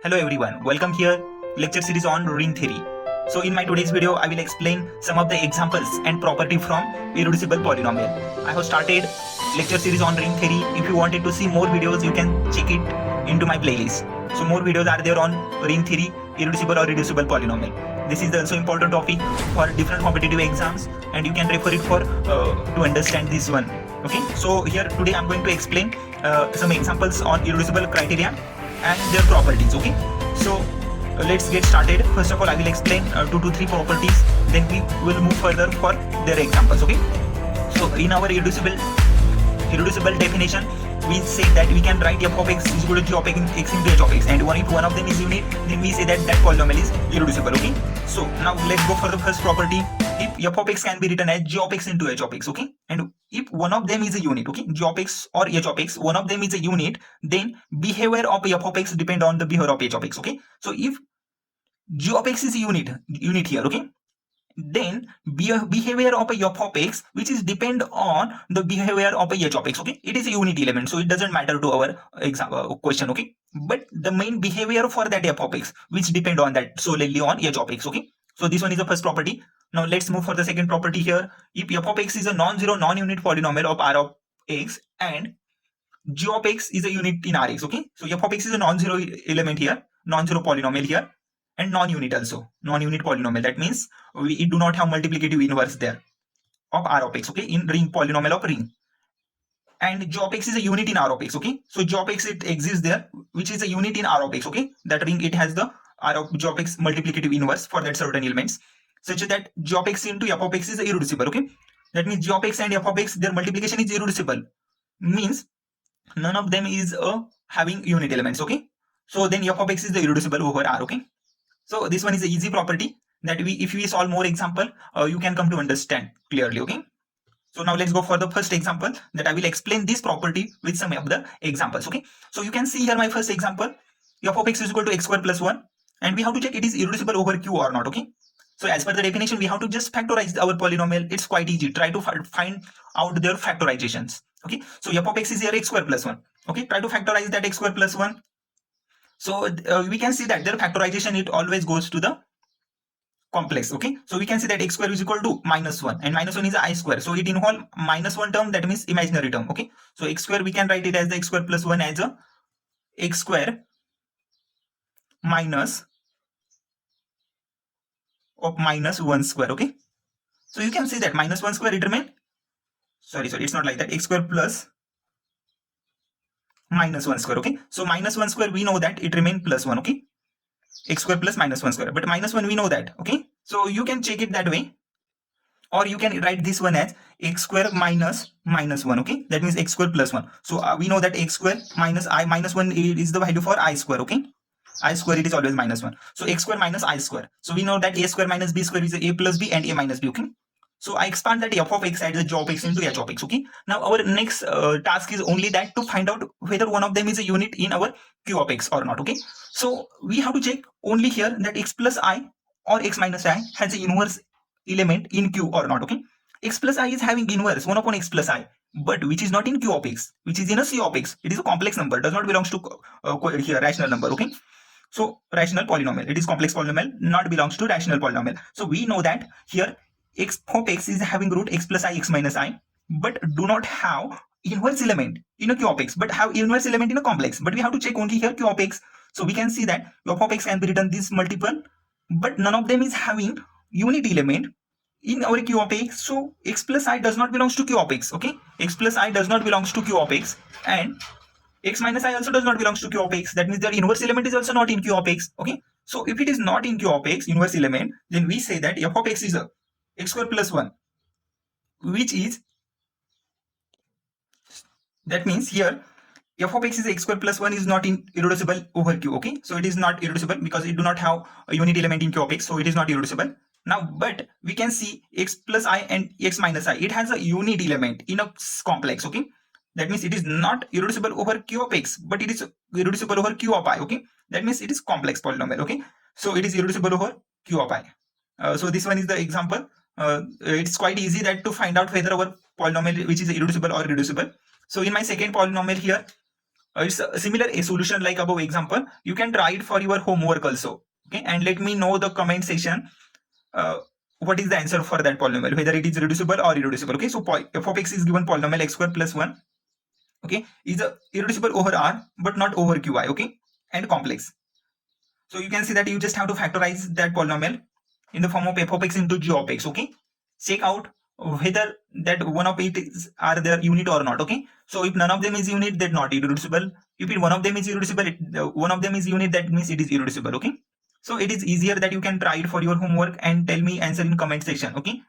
Hello everyone, welcome here lecture series on ring theory. So in my today's video I will explain some of the examples and property from irreducible polynomial. I have started lecture series on ring theory. If you wanted to see more videos you can check it into my playlist. So more videos are there on ring theory, irreducible or reducible polynomial. This is also important topic for different competitive exams and you can refer it for to understand this one. Okay, so here today I'm going to explain some examples on irreducible criteria and their properties. Okay, so let's get started. First of all I will explain 2 to 3 properties, then we will move further for their examples. Okay, so in our irreducible definition we say that we can write f of x is equal to g of x into h of x, and if one of them is unit then we say that polynomial is irreducible. Okay, so now let's go for the first property. If f of x can be written as g of x into h of x, okay, and if one of them is a unit, okay, g of x or h of x, one of them is a unit, then behavior of f of x depend on the behavior of h of x. Okay, so if g of x is a unit here, okay, then behavior of a f of x which is depend on the behavior of a h of x, okay, it is a unit element, so it doesn't matter to our question. Okay, but the main behavior for that f of x which depend on that solely on h of x. Okay, so this one is the first property. Now let's move for the second property here. If f of x is a non-zero non-unit polynomial of r of x and g of x is a unit in rx, okay, so f of x is a non-zero element here, non-zero polynomial here, and non-unit also, non-unit polynomial. That means we do not have multiplicative inverse there of r of x, okay, in ring polynomial of ring. And g of x is a unit in r of x, okay, so g of x it exists there, which is a unit in r of x, okay, that ring it has the r of g of x multiplicative inverse for that certain elements, such that g of x into f of x is irreducible. Okay, that means g of x and f of x, their multiplication is irreducible, means none of them is having unit elements. Okay, so then f of x is irreducible over r. Okay, so this one is an easy property that if we solve more example you can come to understand clearly. Okay, so now let's go for the first example that I will explain this property with some of the examples. Okay, so you can see here my first example, f of x is equal to x square plus 1, and we have to check it is irreducible over q or not. Okay, so as per the definition we have to just factorize our polynomial. It's quite easy. Try to find out their factorizations. Okay, so f of x is here x square plus 1. Okay, try to factorize that x square plus 1. So we can see that their factorization it always goes to the complex. Okay, so we can see that x square is equal to minus 1, and minus 1 is I square, so it involves minus 1 term, that means imaginary term. Okay, so x square we can write it as the x square plus 1 as a x square minus of minus 1 square. Okay, so you can see that minus 1 square it remain, sorry it's not like that, x square plus minus 1 square. Okay, so minus 1 square we know that it remain plus 1. Okay, x square plus minus 1 square, but minus 1 we know that. Okay, so you can check it that way, or you can write this one as x square minus minus 1. Okay, that means x square plus 1. So we know that x square minus I minus 1 is the value for I square. Okay, I square it is always minus 1, so x square minus I square. So we know that a square minus b square is a plus b and a minus b. Okay, so I expand that f of x as the g of x into h of x. Okay, now our next task is only that to find out whether one of them is a unit in our q of x or not. Okay, so we have to check only here that x plus I or x minus I has an inverse element in q or not. Okay, x plus I is having inverse 1 upon x plus I, but which is not in q of x, which is in a c of x. It is a complex number, does not belongs to here rational number. Okay, so rational polynomial, it is complex polynomial, not belongs to rational polynomial. So we know that here x of x is having root x plus I x minus I, but do not have inverse element in a q of x, but have inverse element in a complex. But we have to check only here q of x. So we can see that f of x can be written this multiple, but none of them is having unit element in our q of x. So x plus I does not belongs to q of x. Okay, x plus I does not belongs to q of x, and x minus I also does not belongs to q of x. That means their inverse element is also not in q of x. Okay, so if it is not in q of x, inverse element, then we say that f of x is a x square plus 1, which is, that means here f of x is x square plus 1 is not in irreducible over q. Okay, so it is not irreducible because it do not have a unit element in q of x, so it is not irreducible. Now but we can see x plus I and x minus I, it has a unit element in a complex. Okay, that means it is not irreducible over q of x, but it is irreducible over q of I. Okay, that means it is complex polynomial. Okay, so it is irreducible over q of I. So this one is the example. It's quite easy that to find out whether our polynomial which is irreducible or reducible. So in my second polynomial here, It's similar a solution like above example. You can try it for your homework also. Okay, and let me know the comment section what is the answer for that polynomial, whether it is reducible or irreducible. Okay, so f of x is given polynomial x square plus 1. Okay, is irreducible over R but not over Qi. Okay, and complex. So you can see that you just have to factorize that polynomial in the form of f of x into g of x. Okay, check out whether that one of it is are their unit or not. Okay, so if none of them is unit, then not irreducible. If one of them is irreducible, one of them is unit, that means it is irreducible. Okay, so it is easier that you can try it for your homework and tell me answer in comment section. Okay,